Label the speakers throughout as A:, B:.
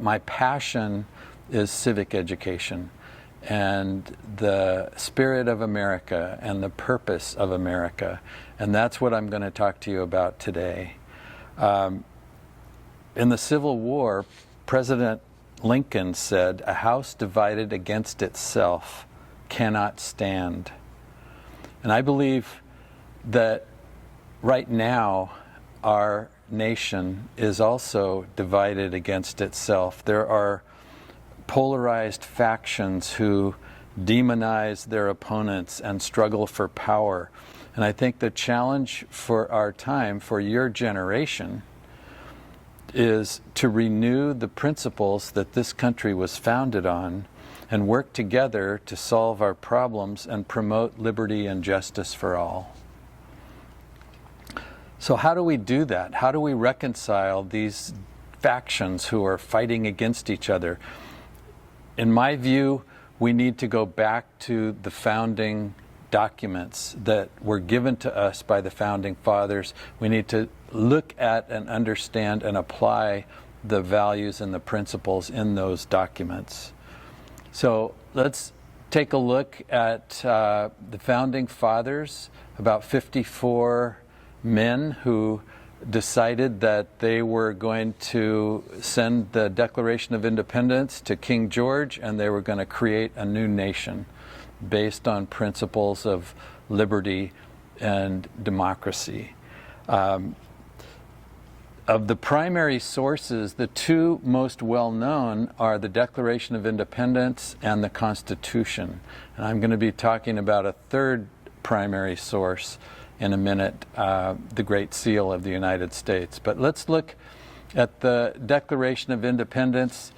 A: my passion is civic education and the spirit of America and the purpose of America. And that's what I'm going to talk to you about today. In the Civil War, President Lincoln said, "A house divided against itself cannot stand." And I believe that right now our nation is also divided against itself. There are polarized factions who demonize their opponents and struggle for power. And I think the challenge for our time, for your generation, is to renew the principles that this country was founded on and work together to solve our problems and promote liberty and justice for all. So how do we do that? How do we reconcile these factions who are fighting against each other? In my view, we need to go back to the founding documents that were given to us by the founding fathers. We need to look at and understand and apply the values and the principles in those documents. So let's take a look at the founding fathers, about 54 men who decided that they were going to send the Declaration of Independence to King George, and they were going to create a new nation based on principles of liberty and democracy. Of the primary sources, the two most well-known are the Declaration of Independence and the Constitution. And I'm going to be talking about a third primary source in a minute, the Great Seal of the United States. But let's look at the Declaration of Independence,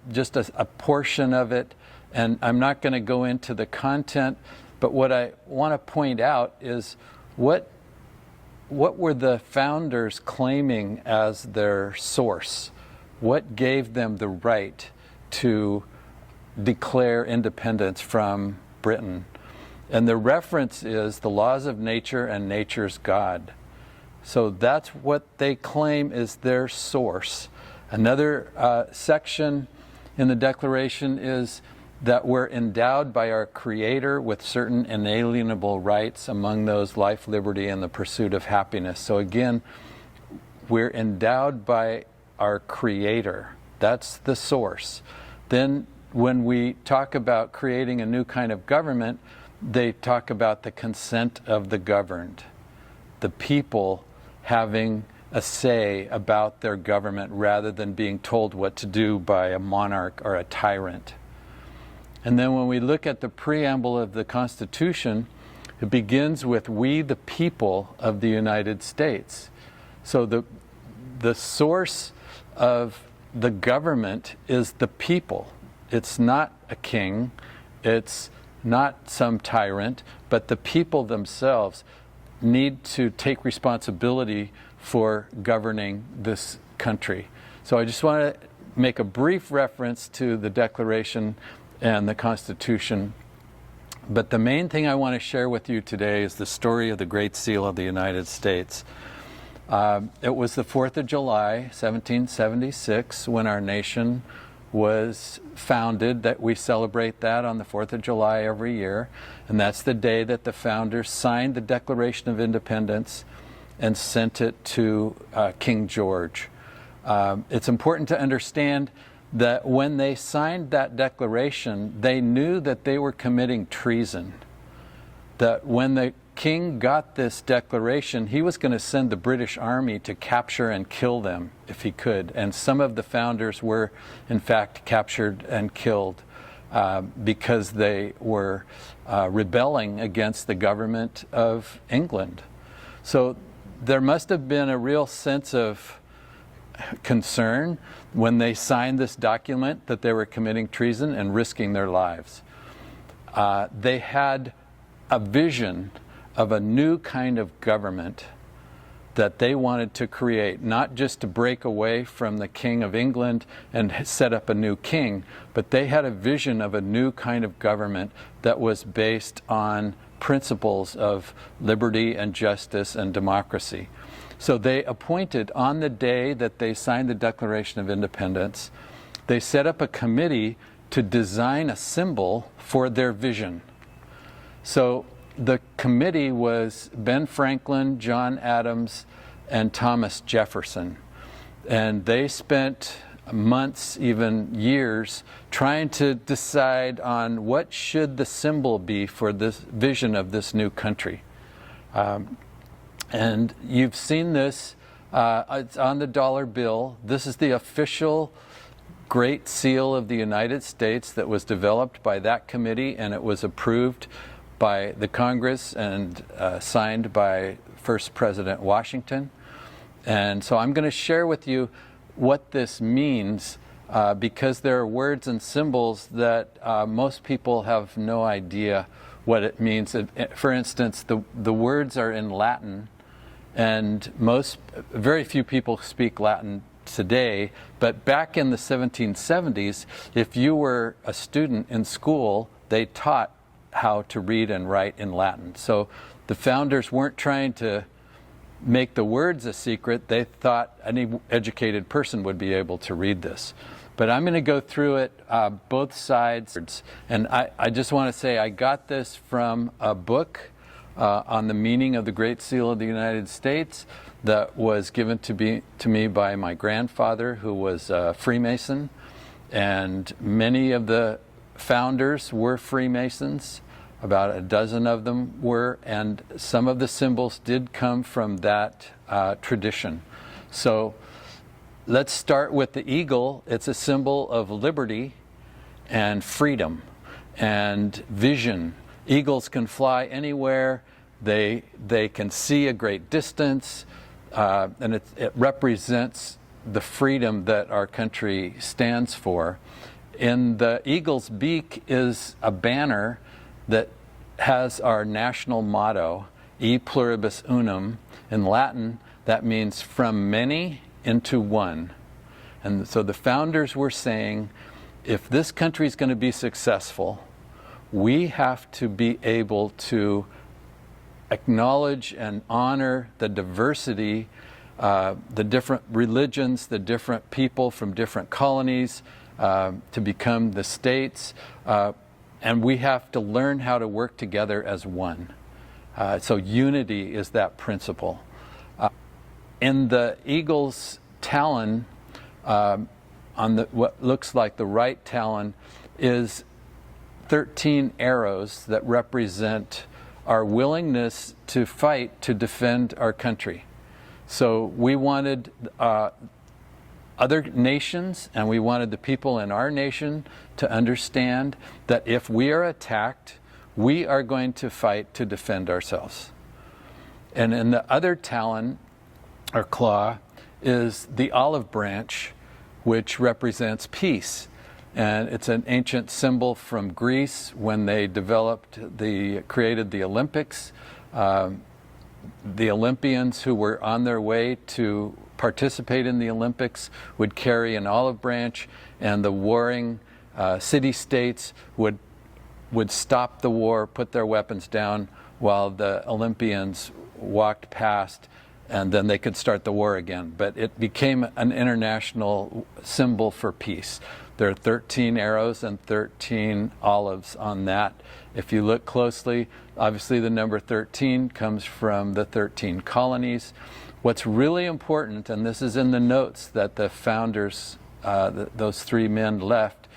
A: just a portion of it. And I'm not going to go into the content, but what I want to point out is what were the founders claiming as their source? What gave them the right to declare independence from Britain? And the reference is the laws of nature and nature's God. So that's what they claim is their source. Another section in the Declaration is that we're endowed by our Creator with certain inalienable rights, among those life, liberty, and the pursuit of happiness. So again, we're endowed by our Creator. That's the source. Then when we talk about creating a new kind of government, they talk about the consent of the governed, the people having a say about their government rather than being told what to do by a monarch or a tyrant. And then when we look at the preamble of the Constitution, it begins with "we the people of the United States." So the source of the government is the people. It's not a king, it's not some tyrant, but the people themselves need to take responsibility for governing this country. So I just want to make a brief reference to the Declaration and the Constitution. But the main thing I want to share with you today is the story of the Great Seal of the United States. It was the 4th of July, 1776, when our nation was founded, that we celebrate that on the 4th of July every year. And that's the day that the founders signed the Declaration of Independence and sent it to King George. It's important to understand that when they signed that declaration, they knew that they were committing treason. That when the king got this declaration, he was going to send the British Army to capture and kill them if he could. And some of the founders were, in fact, captured and killed because they were rebelling against the government of England. So there must have been a real sense of concern when they signed this document that they were committing treason and risking their lives. They had a vision of a new kind of government that they wanted to create, not just to break away from the King of England and set up a new king, but they had a vision of a new kind of government that was based on principles of liberty and justice and democracy. So they appointed, on the day that they signed the Declaration of Independence, they set up a committee to design a symbol for their vision. So the committee was Ben Franklin, John Adams, and Thomas Jefferson. And they spent months, even years, trying to decide on what should the symbol be for this vision of this new country. And you've seen this, it's on the dollar bill. This is the official Great Seal of the United States that was developed by that committee, and it was approved by the Congress and signed by first President Washington. And so I'm going to share with you what this means because there are words and symbols that most people have no idea what it means. For instance, the words are in Latin, and very few people speak Latin today, but back in the 1770s, if you were a student in school, they taught how to read and write in Latin. So the founders weren't trying to make the words a secret. They thought any educated person would be able to read this. But I'm going to go through it both sides. And I just want to say I got this from a book on the meaning of the Great Seal of the United States that was given to me by my grandfather, who was a Freemason. And many of the founders were Freemasons. About a dozen of them were, and some of the symbols did come from that tradition. So let's start with the eagle. It's a symbol of liberty and freedom and vision. Eagles can fly anywhere. They can see a great distance, and it represents the freedom that our country stands for. In the eagle's beak is a banner that has our national motto, E pluribus unum. In Latin, that means from many into one. And so the founders were saying, if this country is going to be successful, we have to be able to acknowledge and honor the diversity, the different religions, the different people from different colonies to become the states. And we have to learn how to work together as one. So unity is that principle. In the eagle's talon, on what looks like the right talon, is 13 arrows that represent our willingness to fight to defend our country. So we wanted other nations, and we wanted the people in our nation to understand that if we are attacked, we are going to fight to defend ourselves. And in the other talon, or claw, is the olive branch, which represents peace. And it's an ancient symbol from Greece when they created the Olympics. The Olympians who were on their way to participate in the Olympics would carry an olive branch, and the warring city-states would stop the war, put their weapons down while the Olympians walked past, and then they could start the war again. But it became an international symbol for peace. There are 13 arrows and 13 olives on that. If you look closely, obviously the number 13 comes from the 13 colonies. What's really important, and this is in the notes that the founders, those three men left,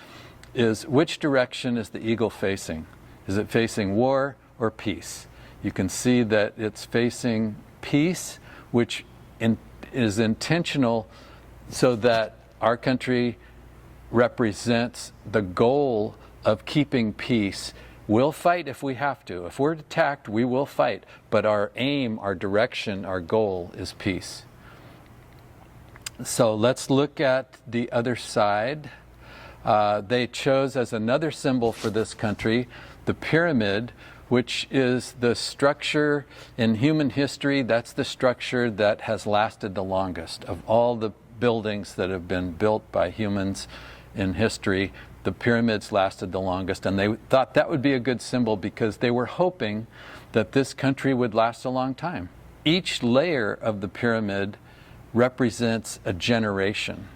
A: is which direction is the eagle facing? Is it facing war or peace? You can see that it's facing peace, which is intentional so that our country represents the goal of keeping peace. We'll fight if we have to. If we're attacked, we will fight. But our aim, our direction, our goal is peace. So let's look at the other side. They chose as another symbol for this country the pyramid, which is the structure in human history. That's the structure that has lasted the longest. Of all the buildings that have been built by humans in history, the pyramids lasted the longest, and they thought that would be a good symbol because they were hoping that this country would last a long time. Each layer of the pyramid represents a generation.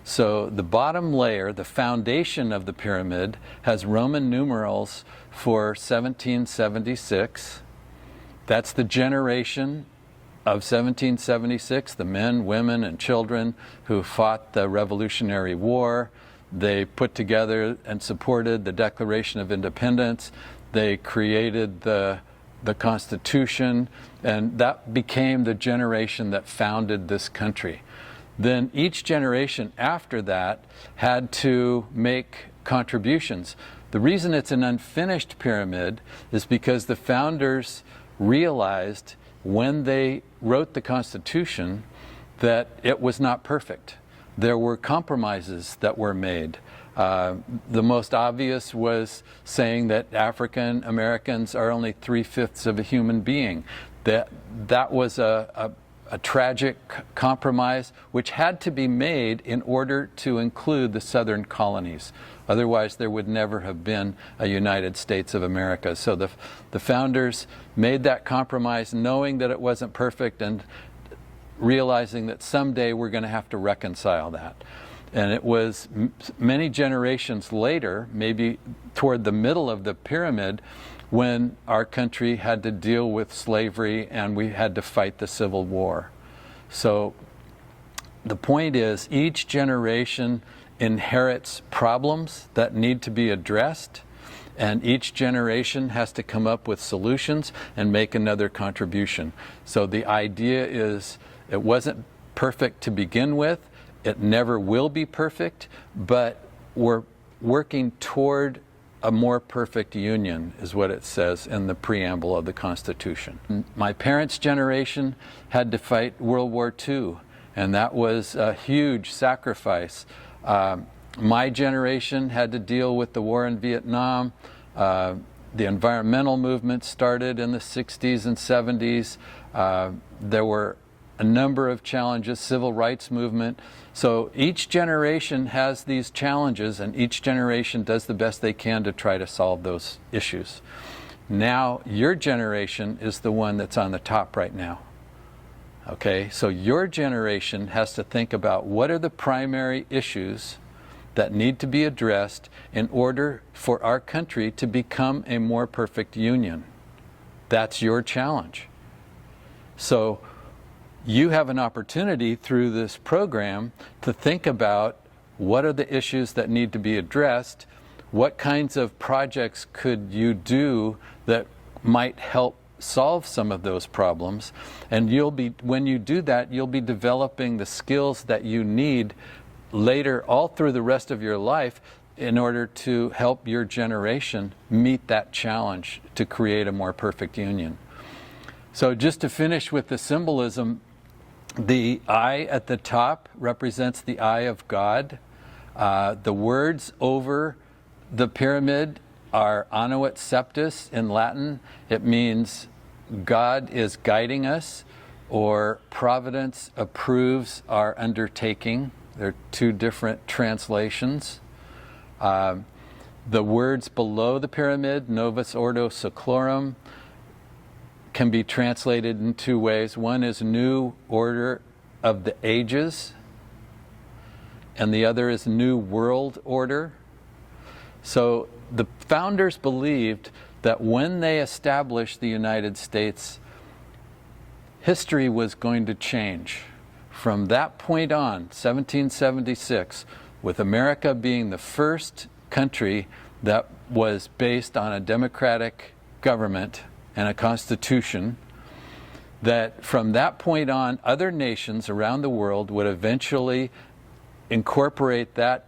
A: So the bottom layer, the foundation of the pyramid, has Roman numerals for 1776. That's the generation of 1776, the men, women, and children who fought the Revolutionary War. They put together and supported the Declaration of Independence. They created the Constitution, and that became the generation that founded this country. Then each generation after that had to make contributions. The reason it's an unfinished pyramid is because the founders realized when they wrote the Constitution that it was not perfect. There were compromises that were made. The most obvious was saying that African Americans are only 3/5 of a human being. That was a tragic compromise which had to be made in order to include the southern colonies. Otherwise, there would never have been a United States of America. So the founders made that compromise knowing that it wasn't perfect and realizing that someday we're going to have to reconcile that. And it was many generations later, maybe toward the middle of the pyramid, when our country had to deal with slavery and we had to fight the Civil War. So the point is, each generation inherits problems that need to be addressed, and each generation has to come up with solutions and make another contribution. So the idea is, it wasn't perfect to begin with, it never will be perfect, but we're working toward a more perfect union, is what it says in the preamble of the Constitution. My parents' generation had to fight World War II, and that was a huge sacrifice. My generation had to deal with the war in Vietnam. The environmental movement started in the 60s and 70s. There were a number of challenges, civil rights movement. So each generation has these challenges, and each generation does the best they can to try to solve those issues. Now, your generation is the one that's on the top right now. Okay, so your generation has to think about what are the primary issues that need to be addressed in order for our country to become a more perfect union. That's your challenge. So you have an opportunity through this program to think about what are the issues that need to be addressed, what kinds of projects could you do that might help solve some of those problems, and when you do that, you'll be developing the skills that you need later all through the rest of your life in order to help your generation meet that challenge to create a more perfect union. So just to finish with the symbolism, the eye at the top represents the eye of God. The words over the pyramid are Anno et Septis in Latin. It means God is guiding us, or providence approves our undertaking. They're two different translations. The words below the pyramid, Novus Ordo Seclorum, can be translated in two ways. One is New Order of the Ages, and the other is New World Order. So the founders believed that when they established the United States, history was going to change. From that point on, 1776, with America being the first country that was based on a democratic government and a constitution, that from that point on, other nations around the world would eventually incorporate that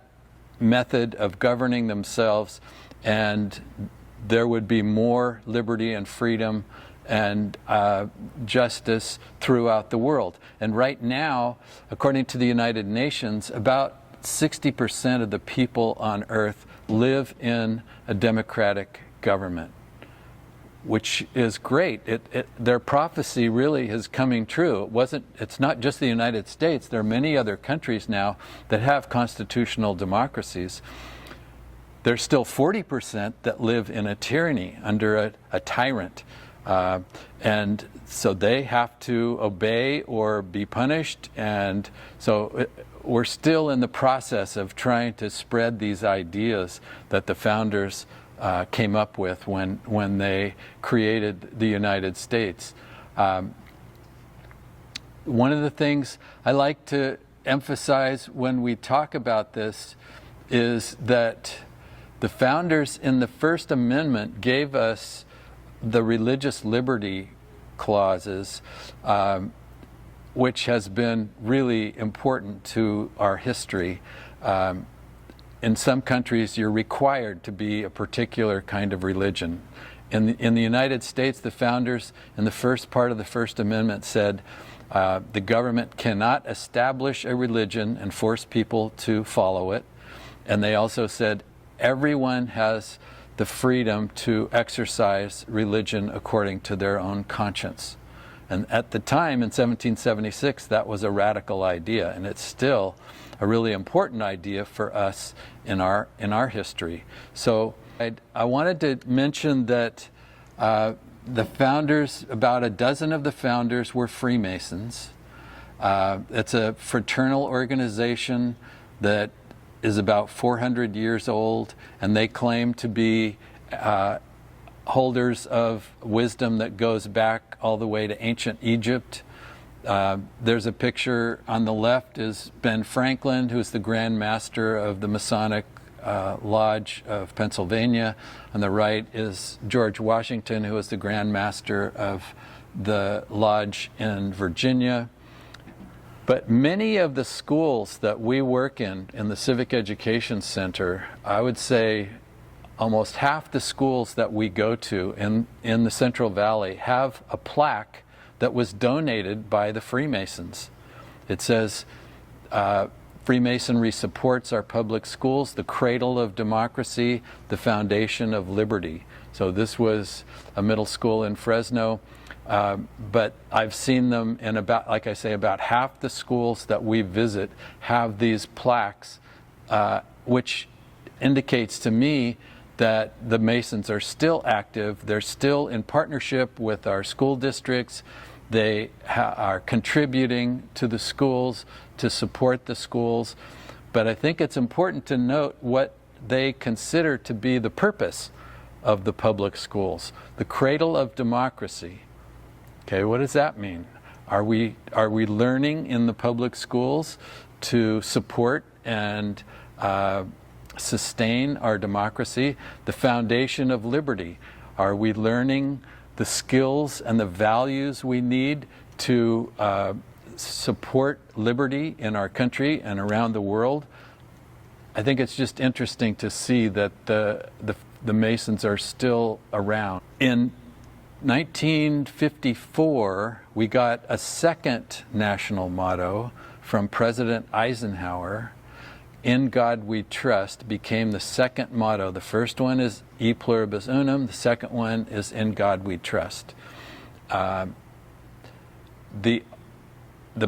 A: method of governing themselves, and there would be more liberty and freedom and justice throughout the world. And right now, according to the United Nations, about 60% of the people on Earth live in a democratic government, which is great. Their prophecy really is coming true. It's not just the United States. There are many other countries now that have constitutional democracies. There's still 40% that live in a tyranny under a tyrant. And so they have to obey or be punished. And so we're still in the process of trying to spread these ideas that the founders came up with when they created the United States. One of the things I like to emphasize when we talk about this is that the founders in the First Amendment gave us the religious liberty clauses, which has been really important to our history. In some countries, you're required to be a particular kind of religion. In the United States, the founders in the first part of the First Amendment said the government cannot establish a religion and force people to follow it. And they also said everyone has the freedom to exercise religion according to their own conscience. And at the time, in 1776, that was a radical idea, and it's still a really important idea for us in our history. So I wanted to mention that the founders, about a dozen of the founders were Freemasons. It's a fraternal organization that is about 400 years old, and they claim to be holders of wisdom that goes back all the way to ancient Egypt. There's a picture on the left is Ben Franklin, who's the Grand Master of the Masonic Lodge of Pennsylvania. On the right is George Washington, who is the Grand Master of the Lodge in Virginia. But many of the schools that we work in the Civic Education Center, I would say almost half the schools that we go to in the Central Valley have a plaque that was donated by the Freemasons. It says, Freemasonry supports our public schools, the cradle of democracy, the foundation of liberty. So this was a middle school in Fresno. But I've seen them in about, like I say, about half the schools that we visit have these plaques, which indicates to me that the Masons are still active. They're still in partnership with our school districts. They are contributing to the schools to support the schools. But I think it's important to note what they consider to be the purpose of the public schools, the cradle of democracy. Okay, what does that mean? Are we learning in the public schools to support and sustain our democracy? The foundation of liberty. Are we learning the skills and the values we need to support liberty in our country and around the world? I think it's just interesting to see that the Masons are still around. In 1954, we got a second national motto from President Eisenhower. In God We Trust became the second motto. The first one is E Pluribus Unum. The second one is In God We Trust. The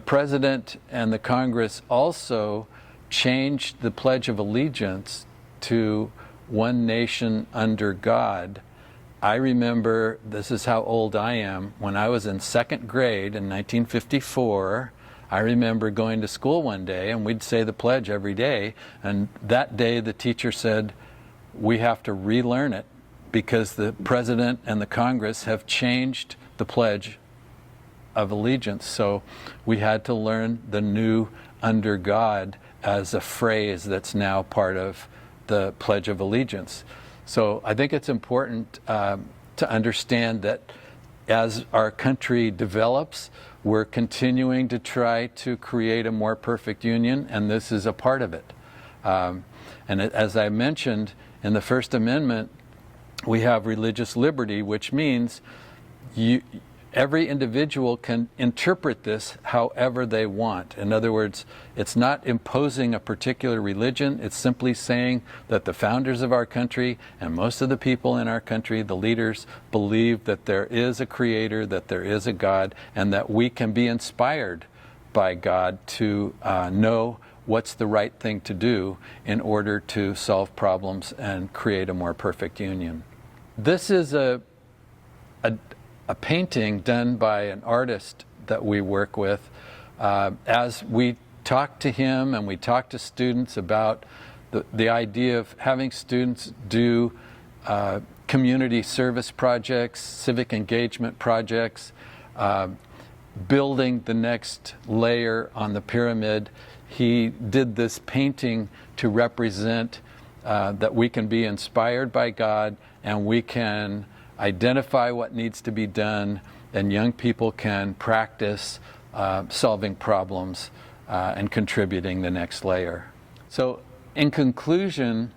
A: President and the Congress also changed the Pledge of Allegiance to One Nation Under God. I remember, this is how old I am, when I was in second grade in 1954, I remember going to school one day and we'd say the pledge every day, and that day the teacher said, we have to relearn it because the President and the Congress have changed the Pledge of Allegiance. So we had to learn the new under God as a phrase that's now part of the Pledge of Allegiance. So I think it's important to understand that as our country develops, we're continuing to try to create a more perfect union, and this is a part of it. As I mentioned, in the First Amendment, we have religious liberty, which means every individual can interpret this however they want. In other words, it's not imposing a particular religion. It's simply saying that the founders of our country and most of the people in our country, the leaders, believe that there is a creator, that there is a God, and that we can be inspired by God to know what's the right thing to do in order to solve problems and create a more perfect union. This is a painting done by an artist that we work with. As we talked to him and we talked to students about the idea of having students do community service projects, civic engagement projects, building the next layer on the pyramid. He did this painting to represent that we can be inspired by God and we can identify what needs to be done, and young people can practice solving problems and contributing the next layer. So in conclusion,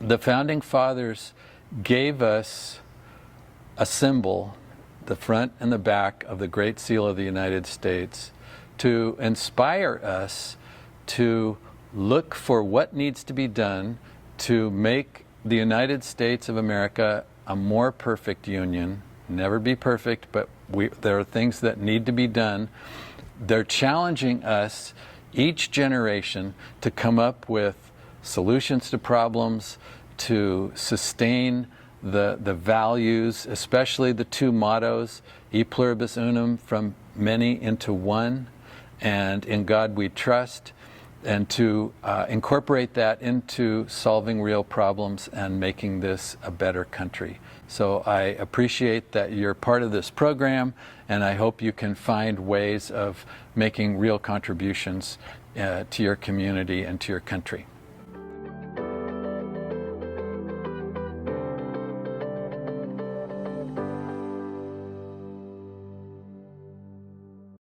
A: the Founding Fathers gave us a symbol, the front and the back of the Great Seal of the United States, to inspire us to look for what needs to be done to make the United States of America a more perfect union. Never be perfect, but there are things that need to be done. They're challenging us, each generation, to come up with solutions to problems, to sustain the values, especially the two mottos, E pluribus unum, from many into one, and in God we trust, and to incorporate that into solving real problems and making this a better country. So I appreciate that you're part of this program, and I hope you can find ways of making real contributions to your community and to your country.